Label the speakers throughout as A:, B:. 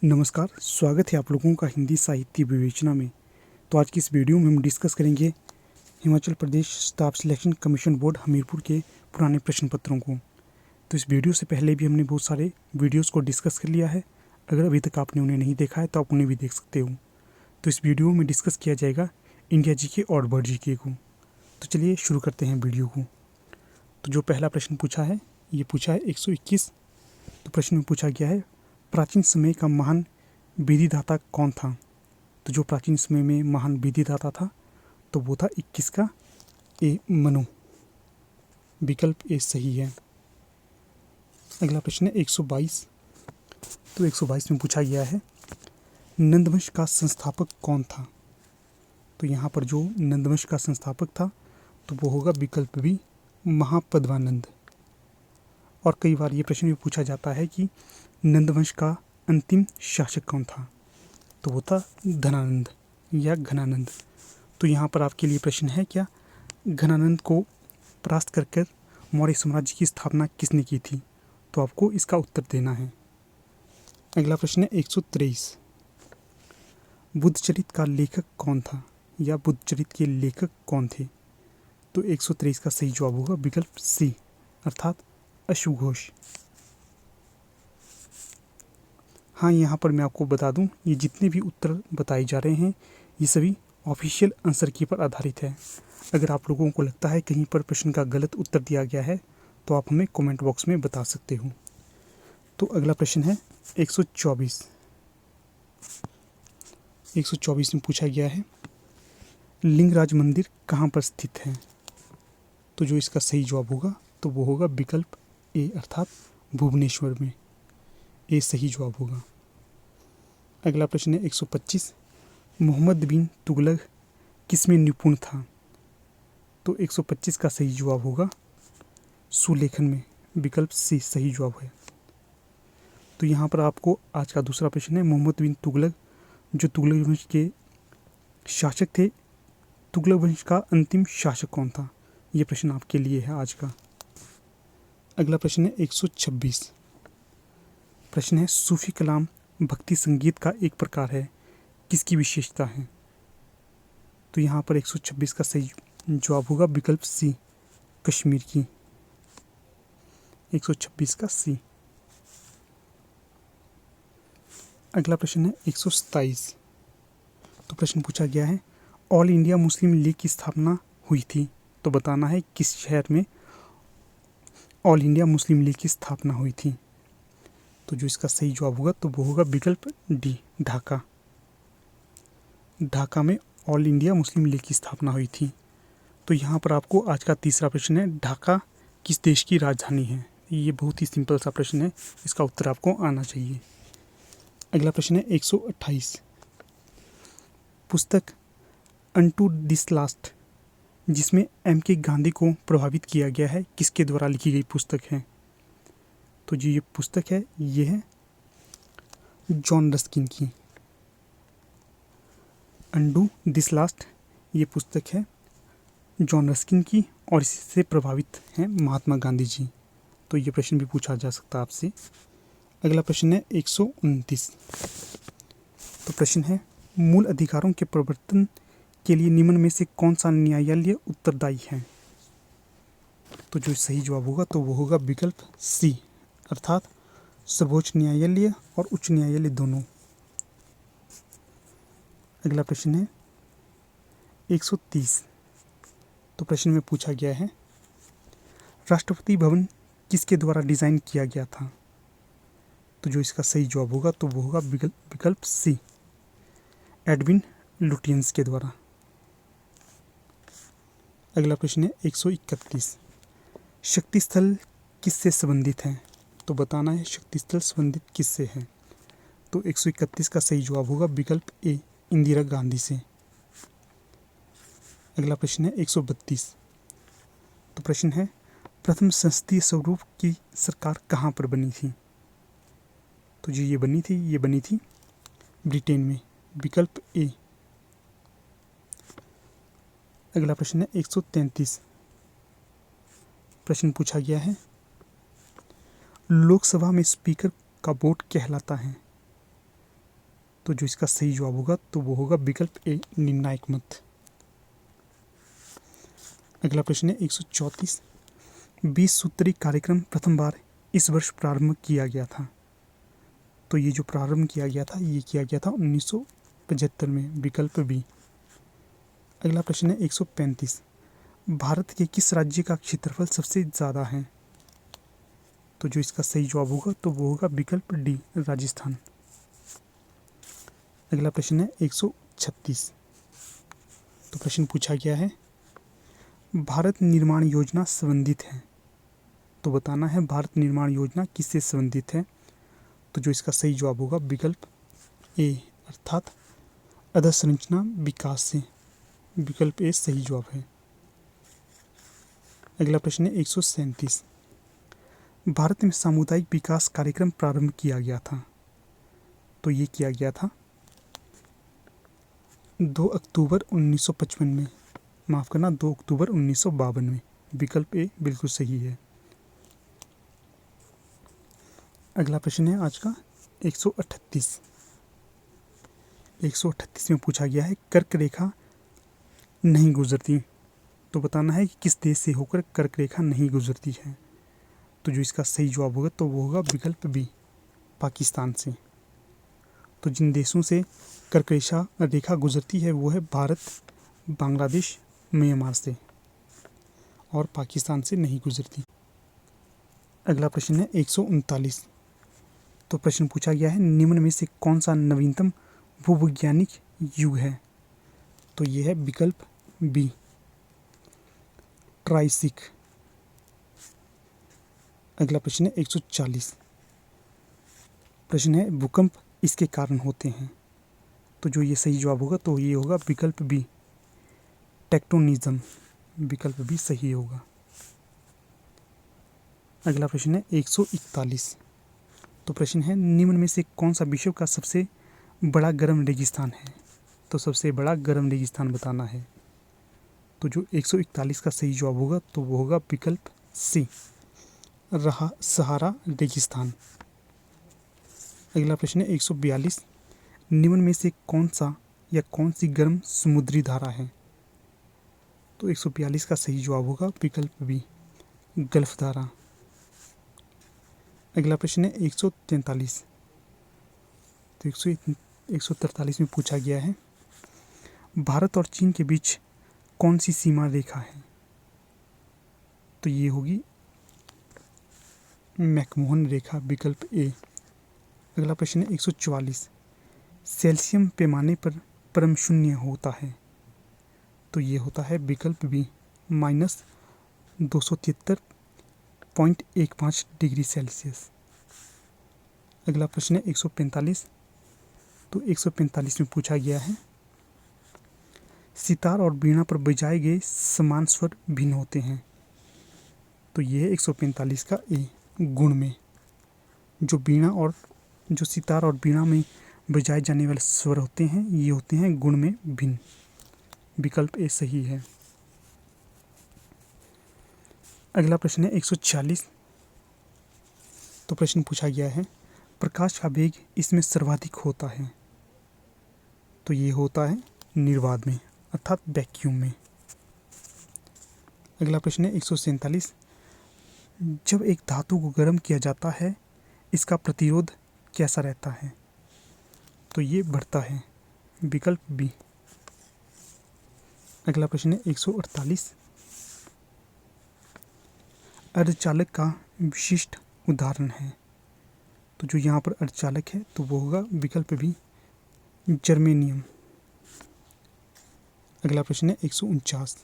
A: नमस्कार, स्वागत है आप लोगों का हिंदी साहित्य विवेचना में। तो आज की इस वीडियो में हम डिस्कस करेंगे Himachal Pradesh staff selection commission board Hamirpur के पुराने प्रश्न पत्रों को। तो इस वीडियो से पहले भी हमने बहुत सारे वीडियोस को डिस्कस कर लिया है। अगर अभी तक आपने उन्हें नहीं देखा है तो आप उन्हें भी देख सकते हो। तो इस वीडियो में डिस्कस किया जाएगा इंडिया जीके और वर्ल्ड जीके को। तो चलिए शुरू करते हैं वीडियो को। तो जो पहला प्रश्न पूछा है, ये पूछा है 121। तो प्रश्न में पूछा गया है, प्राचीन समय का महान विधिदाता कौन था? तो जो प्राचीन समय में महान विधिदाता था तो वो था 21 का ए मनु। विकल्प ए सही है। अगला प्रश्न है 122। तो 122 में पूछा गया है, नंदवंश का संस्थापक कौन था? तो यहाँ पर जो नंदवंश का संस्थापक था तो वो होगा विकल्प बी, महापद्मानंद। और कई बार ये प्रश्न भी पूछा जाता है कि नंदवंश का अंतिम शासक कौन था? तो वो था धनानंद या घनानंद। तो यहाँ पर आपके लिए प्रश्न है, क्या घनानंद को परास्त कर मौर्य साम्राज्य की स्थापना किसने की थी? तो आपको इसका उत्तर देना है। अगला प्रश्न है 123। बुद्धचरित का लेखक कौन था या बुद्धचरित के लेखक कौन थे? तो 123 का सही जवाब होगा विकल्प सी, अर्थात अश्वघोष। हाँ, यहाँ पर मैं आपको बता दूं, ये जितने भी उत्तर बताए जा रहे हैं ये सभी ऑफिशियल आंसर की पर आधारित है। अगर आप लोगों को लगता है कहीं पर प्रश्न का गलत उत्तर दिया गया है तो आप हमें कमेंट बॉक्स में बता सकते हो। तो अगला प्रश्न है 124। 124 में पूछा गया है, लिंगराज मंदिर कहाँ पर स्थित है? तो जो इसका सही जवाब होगा तो वो होगा विकल्प ए, अर्थात भुवनेश्वर में। ए सही जवाब होगा। अगला प्रश्न है 125। मोहम्मद बिन तुगलक किसमें निपुण था? तो 125 का सही जवाब होगा सुलेखन में। विकल्प सी सही जवाब है। तो यहाँ पर आपको आज का दूसरा प्रश्न है, मोहम्मद बिन तुगलक जो तुगलक वंश के शासक थे, तुगलक वंश का अंतिम शासक कौन था? ये प्रश्न आपके लिए है आज का। अगला प्रश्न है 126। प्रश्न है, सूफी कलाम भक्ति संगीत का एक प्रकार है, किसकी विशेषता है? तो यहाँ पर 126 का सही जवाब होगा विकल्प सी, कश्मीर की। 126 का सी। अगला प्रश्न है 127। तो प्रश्न पूछा गया है, ऑल इंडिया मुस्लिम लीग की स्थापना हुई थी, तो बताना है किस शहर में ऑल इंडिया मुस्लिम लीग की स्थापना हुई थी? तो जो इसका सही जवाब होगा तो वो होगा विकल्प डी, ढाका। ढाका में ऑल इंडिया मुस्लिम लीग की स्थापना हुई थी। तो यहाँ पर आपको आज का तीसरा प्रश्न है, ढाका किस देश की राजधानी है? ये बहुत ही सिंपल सा प्रश्न है, इसका उत्तर आपको आना चाहिए। अगला प्रश्न है 128। पुस्तक अनटू दिस लास्ट जिसमें एम के गांधी को प्रभावित किया गया है, किसके द्वारा लिखी गई पुस्तक है? तो जो ये पुस्तक है ये है जॉन रस्किन की। अंडू दिस लास्ट ये पुस्तक है जॉन रस्किन की और इससे प्रभावित हैं महात्मा गांधी जी। तो ये प्रश्न भी पूछा जा सकता है आपसे। अगला प्रश्न है 129। तो प्रश्न है, मूल अधिकारों के प्रवर्तन के लिए निम्न में से कौन सा न्यायालय उत्तरदायी है? तो जो सही जवाब होगा तो वो होगा विकल्प सी, अर्थात सर्वोच्च न्यायालय और उच्च न्यायालय दोनों। अगला प्रश्न है 130। तो प्रश्न में पूछा गया है, राष्ट्रपति भवन किसके द्वारा डिज़ाइन किया गया था? तो जो इसका सही जवाब होगा तो वो होगा विकल्प सी, एडविन लुटियंस के द्वारा। अगला प्रश्न है 131। शक्ति स्थल किससे संबंधित है? तो बताना है शक्ति स्थल संबंधित किससे है? तो 131 का सही जवाब होगा विकल्प ए, इंदिरा गांधी से। अगला प्रश्न है 132। तो प्रश्न है, प्रथम संसदीय स्वरूप की सरकार कहाँ पर बनी थी? तो जो ये बनी थी ब्रिटेन में। विकल्प ए। अगला प्रश्न है 133। प्रश्न पूछा गया है, लोकसभा में स्पीकर का वोट कहलाता है? तो जो इसका सही जवाब होगा तो वो होगा विकल्प ए, निर्णायक मत। अगला प्रश्न है 134। 20 सूत्री कार्यक्रम प्रथम बार इस वर्ष प्रारंभ किया गया था। तो ये जो प्रारंभ किया गया था ये किया गया था 1975 में, विकल्प बी। अगला प्रश्न है 135। भारत के किस राज्य का क्षेत्रफल सबसे ज़्यादा है? तो जो इसका सही जवाब होगा तो वो होगा विकल्प डी, राजस्थान। अगला प्रश्न है 136। तो प्रश्न पूछा गया है भारत निर्माण योजना संबंधित है। तो बताना है भारत निर्माण योजना किससे संबंधित है। तो जो इसका सही जवाब होगा विकल्प ए, अर्थात अधोसंरचना विकास से, विकल्प ए सही जवाब है। अगला प्रश्न है 137। भारत में सामुदायिक विकास कार्यक्रम प्रारंभ किया गया था। तो ये किया गया था 2 अक्टूबर 1955 में, माफ़ करना 2 अक्टूबर 1952 में, विकल्प ए बिल्कुल सही है। अगला प्रश्न है आज का 138। 138 में पूछा गया है कर्क रेखा नहीं गुजरती। तो बताना है कि किस देश से होकर कर्क रेखा नहीं गुजरती है। तो जो इसका सही जवाब होगा तो वो होगा विकल्प बी, पाकिस्तान से। तो जिन देशों से कर्क रेखा गुजरती है वो है भारत, बांग्लादेश, म्यांमार से, और पाकिस्तान से नहीं गुजरती। अगला प्रश्न है 139। तो प्रश्न पूछा गया है निम्न में से कौन सा नवीनतम भूवैज्ञानिक युग है। तो ये है विकल्प बी, ट्राइसिक। अगला प्रश्न है 140। प्रश्न है भूकंप इसके कारण होते हैं। तो जो ये सही जवाब होगा तो ये होगा विकल्प बी, टेक्टोनिज्म, विकल्प बी सही होगा। अगला प्रश्न है 141। तो प्रश्न है निम्न में से कौन सा विश्व का सबसे बड़ा गर्म रेगिस्तान है। तो सबसे बड़ा गर्म रेगिस्तान बताना है। तो जो 141 का सही जवाब होगा तो वो होगा विकल्प सी, सहारा रेगिस्तान। अगला प्रश्न है 142। निम्न में से कौन सा या कौन सी गर्म समुद्री धारा है। तो 142 का सही जवाब होगा विकल्प बी, गल्फ धारा। अगला प्रश्न है 143। तो 143 में पूछा गया है भारत और चीन के बीच कौन सी सीमा रेखा है। तो ये होगी मैकमोहन रेखा, विकल्प ए। अगला प्रश्न है 144। सेल्सियम पैमाने पर परम शून्य होता है। तो ये होता है विकल्प बी, -273.15 डिग्री सेल्सियस। अगला प्रश्न है 145। तो 145 में पूछा गया है सितार और वीणा पर बजाए गए समान स्वर भिन्न होते हैं। तो ये है 145 का ए, गुण में। जो वीणा और जो सितार और वीणा में बजाए जाने वाले स्वर होते हैं ये होते हैं गुण में भिन्न, विकल्प ए सही है। अगला प्रश्न है 146। तो प्रश्न पूछा गया है प्रकाश का वेग इसमें सर्वाधिक होता है। तो ये होता है निर्वात में, अर्थात वैक्यूम में। अगला प्रश्न है 147। जब एक धातु को गर्म किया जाता है इसका प्रतिरोध कैसा रहता है। तो ये बढ़ता है, विकल्प बी। अगला प्रश्न है 148। अर्धचालक का विशिष्ट उदाहरण है। तो जो यहाँ पर अर्धचालक है तो वो होगा विकल्प बी, जर्मेनियम। अगला प्रश्न है 149।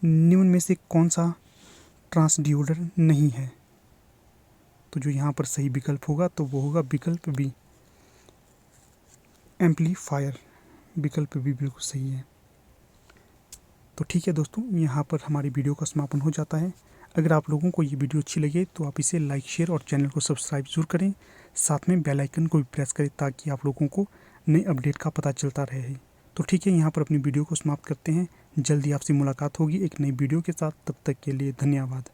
A: निम्न में से कौन सा ट्रांसड्यूसर नहीं है। तो जो यहाँ पर सही विकल्प होगा तो वो होगा विकल्प बी, एम्पलीफायर, विकल्प बी बिल्कुल सही है। तो ठीक है दोस्तों, यहाँ पर हमारी वीडियो का समापन हो जाता है। अगर आप लोगों को ये वीडियो अच्छी लगे तो आप इसे लाइक, शेयर और चैनल को सब्सक्राइब जरूर करें। साथ में बेल आइकन को भी प्रेस करें ताकि आप लोगों को नए अपडेट का पता चलता रहे। तो ठीक है, यहाँ पर अपनी वीडियो को समाप्त करते हैं। जल्दी आपसे मुलाकात होगी एक नई वीडियो के साथ। तब तक के लिए धन्यवाद।